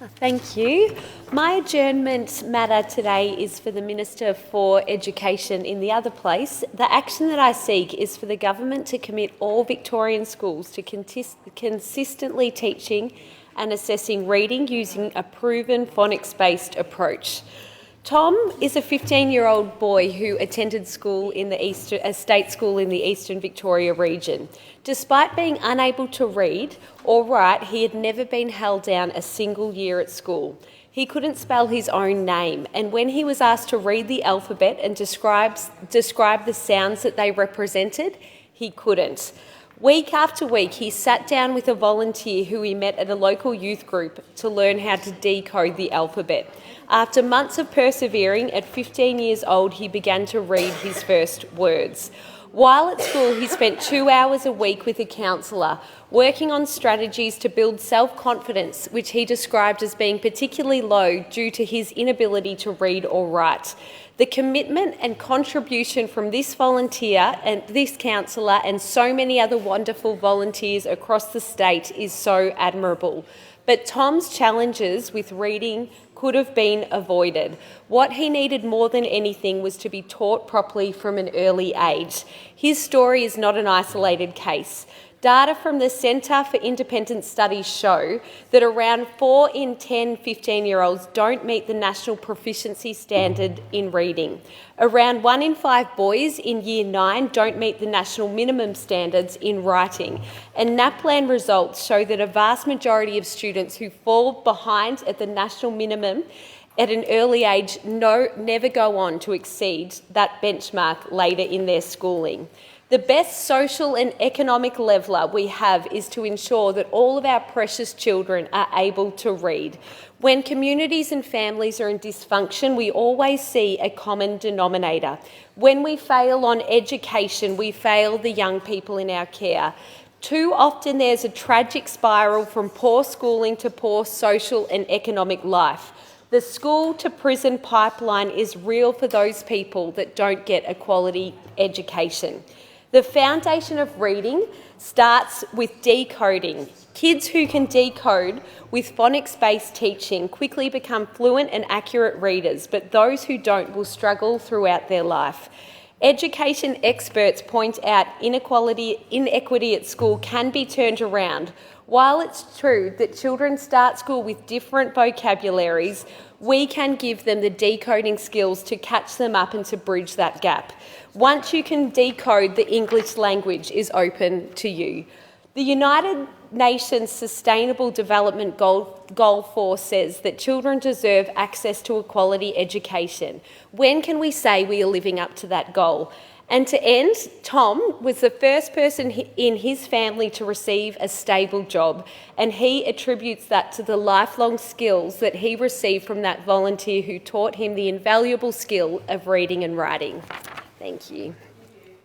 Thank you. My adjournment matter today is for the Minister for Education in the other place. The action that I seek is for the government to commit all Victorian schools to consistently teaching and assessing reading using a proven phonics-based approach. Tom is a 15-year-old boy who attended school in a state school in the Eastern Victoria region. Despite being unable to read or write, he had never been held down a single year at school. He couldn't spell his own name, and when he was asked to read the alphabet and describe the sounds that they represented, he couldn't. Week after week, he sat down with a volunteer who he met at a local youth group to learn how to decode the alphabet. After months of persevering, at 15 years old, he began to read his first words. While at school, he spent 2 hours a week with a counsellor, working on strategies to build self-confidence, which he described as being particularly low due to his inability to read or write. The commitment and contribution from this volunteer and this counsellor and so many other wonderful volunteers across the state is so admirable. But Tom's challenges with reading could have been avoided. What he needed more than anything was to be taught properly from an early age. His story is not an isolated case. Data from the Centre for Independent Studies show that around 4 in 10 15-year-olds don't meet the national proficiency standard in reading. Around 1 in 5 boys in Year 9 don't meet the national minimum standards in writing. And NAPLAN results show that a vast majority of students who fall behind at the national minimum at an early age never go on to exceed that benchmark later in their schooling. The best social and economic leveller we have is to ensure that all of our precious children are able to read. When communities and families are in dysfunction, we always see a common denominator. When we fail on education, we fail the young people in our care. Too often there's a tragic spiral from poor schooling to poor social and economic life. The school to prison pipeline is real for those people that don't get a quality education. The foundation of reading starts with decoding. Kids who can decode with phonics-based teaching quickly become fluent and accurate readers, but those who don't will struggle throughout their life. Education experts point out inequity at school can be turned around. While it's true that children start school with different vocabularies, we can give them the decoding skills to catch them up and to bridge that gap. Once you can decode, the English language is open to you. The United Nations Sustainable Development Goal 4 says that children deserve access to a quality education. When can we say we are living up to that goal? And to end, Tom was the first person in his family to receive a stable job, and he attributes that to the lifelong skills that he received from that volunteer who taught him the invaluable skill of reading and writing. Thank you.